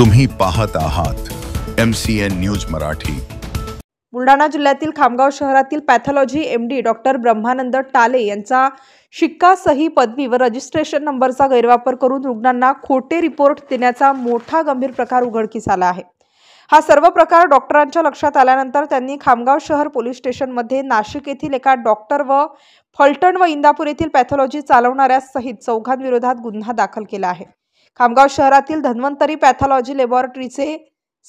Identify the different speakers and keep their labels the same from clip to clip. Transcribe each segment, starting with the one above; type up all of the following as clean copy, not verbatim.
Speaker 1: तुम्ही पाहत आहात MCN न्यूज मराठी।
Speaker 2: बुलढाणा जिल्ह्यातील खामगाव शहरातील पॅथॉलॉजी MD डॉक्टर ब्रह्मानंद टाले यांचा शिक्का सही पदवी व रजिस्ट्रेशन नंबरचा गैरवापर करून रुग्णांना खोटे रिपोर्ट देण्याचा मोठा गंभीर प्रकार उघडकीस आला आहे। हा सर्व प्रकार डॉक्टरांच्या लक्षात आल्यानंतर त्यांनी खामगाव शहर पोलीस स्टेशनमध्ये नाशिक येथील एका डॉक्टर व फलटण व इंदापूर येथील पॅथॉलॉजी चालवणाऱ्या सहित चौघांविरोधात गुन्हा दाखल केला आहे। खामगाव शहरातील धन्वंतरी पॅथॉलॉजी लॅबोरेटरीचे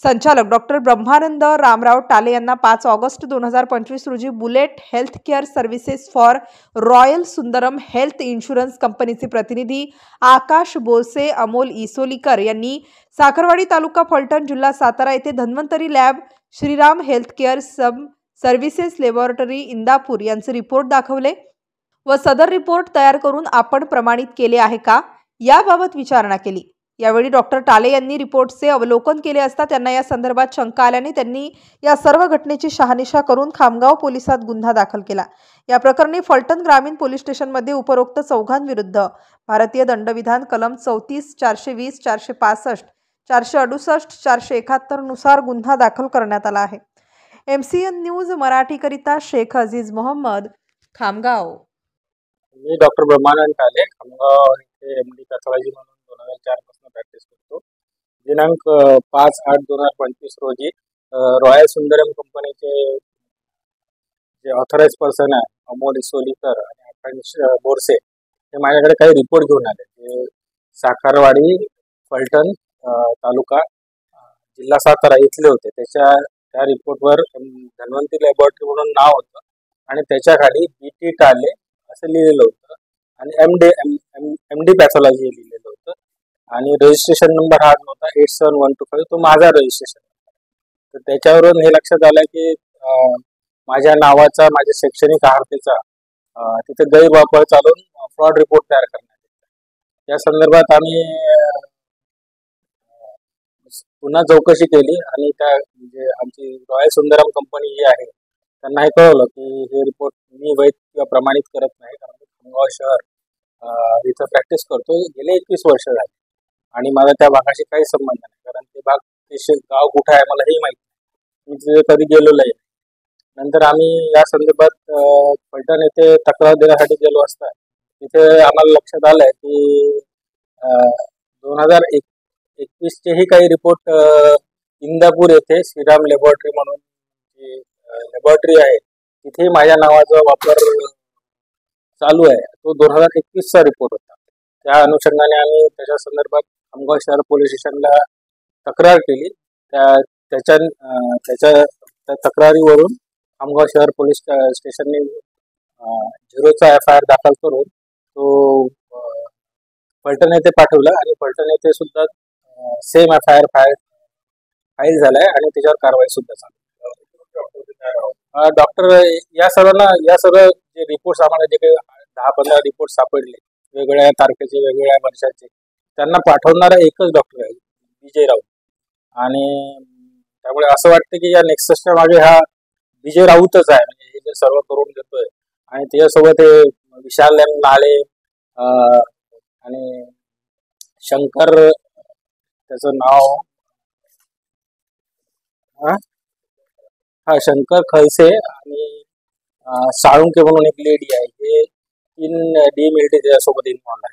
Speaker 2: संचालक डॉक्टर ब्रह्मानंद रामराव टाले यांना 5 ऑगस्ट 2025 रोजी bullet health care services for royal Sundaram health insurance कंपनीचे प्रतिनिधी आकाश बोरसे अमोल इसोलीकर यांनी साखरवाडी तालुका फलटण जिल्हा सातारा येथे Dhanvantari lab Shriram health care services laboratory Indapur यांचे रिपोर्ट दाखवले व सदर रिपोर्ट तयार करून आपण प्रमाणित केले आहे का याबाबत विचारणा केली। यावेळी डॉक्टर टाले यांनी रिपोर्टचे अवलोकन केले असता त्यांना या संदर्भात शंका आल्याने त्यांनी या सर्व घटनेची शहानिशा करून खामगाव पोलिसात गुन्हा दाखल केला। या प्रकरणी फलटण ग्रामीण पोलीस स्टेशनमध्ये उपरोक्त चौघांविरुद्ध भारतीय दंडविधान कलम 34, 420, 465, 468, 471 नुसार गुन्हा दाखल करण्यात आला आहे। MCN न्यूज मराठी करिता शेख अजीज मोहम्मद, खामगाव।
Speaker 3: मी डॉक्टर ब्रह्मानंद टाले खामगाव येथे MD पॅथॉलॉजी म्हणून 2004 पासून प्रॅक्टिस करतो। दिनांक 5/8/2025 रोजी रॉयल सुंदरम कंपनीचे जे ऑथराइज पर्सन आहे अमोल इसोलीकर आणि आकाश बोरसे हे माझ्याकडे काही रिपोर्ट घेऊन आले। ते साखरवाडी फलटण तालुका जिल्हा सातारा इथले होते। त्या रिपोर्टवर धन्वंतरी लॅबोरेटरी म्हणून नाव होतं आणि त्याच्या खाली BT टाले असं लिहिलेलं होतं आणि MD पॅथॉलॉजी लिहिलेलं होतं आणि रजिस्ट्रेशन नंबर हा नव्हता 87125 तो माझा रजिस्ट्रेशन नंबर। तर त्याच्यावरून हे लक्षात आलं की माझ्या नावाचा माझ्या शैक्षणिक अर्हतेचा तिथे गैरवापर चालून फ्रॉड रिपोर्ट तयार करण्यात येतो। या संदर्भात आम्ही पुन्हा चौकशी केली आणि त्या म्हणजे आमची रॉयल सुंदरम कंपनी जी आहे त्यांना हे कळवलं की हे रिपोर्ट मी वैध किंवा प्रमाणित करत नाही, कारण खामगाव शहर इथं प्रॅक्टिस करतो गेले 21 वर्ष झाली आणि मला त्या भागाशी काही संबंध नाही, कारण ते भाग ते गाव कुठं आहे मला हे माहिती नाही, मी तिथे कधी गेलेलो नाही। नंतर आम्ही या संदर्भात फलटण येथे तक्रार देण्यासाठी गेलो असता तिथे आम्हाला लक्षात आलंय की 2021 चेही काही रिपोर्ट इंदापूर येथे श्रीराम लॅबोरेटरी म्हणून जी लॅबोरेटरी आहे तिथे माझ्या नावाचा वापर चालू आहे, तो 2021चा रिपोर्ट होता। त्या अनुषंगाने आम्ही त्याच्या संदर्भात खामगाव शहर पोलीस स्टेशनला तक्रार केली। त्याच्या तक्रारीवरून खामगाव शहर पोलीस स्टेशनने 0चा FIR दाखल करून तो फलटण येथे पाठवला आणि फलटण येथे सुद्धा सेम FIR फाईल झालाय आणि त्याच्यावर कारवाई सुद्धा चालू। डॉक्टर या सर्व जे रिपोर्ट्स आम्हाला जे काही 10-15 रिपोर्ट सापडले वेगवेगळ्या तारखेचे वेगवेगळ्या वर्षाचे त्यांना पाठवणारा एकच डॉक्टर आहे विजय राऊत, आणि त्यामुळे असं वाटतं की या नेक्ससच्या मागे हा विजय राऊतच आहे, म्हणजे हे जे सर्व करून देतोय आणि त्याच्यासोबत हे विशाल नाळे आणि शंकर त्याचं नाव शंकर खळसे आणि साळुंके म्हणून एक लेडी आहे, हे 3 DMLT त्याच्यासोबत इन्व्हॉल्व आहे।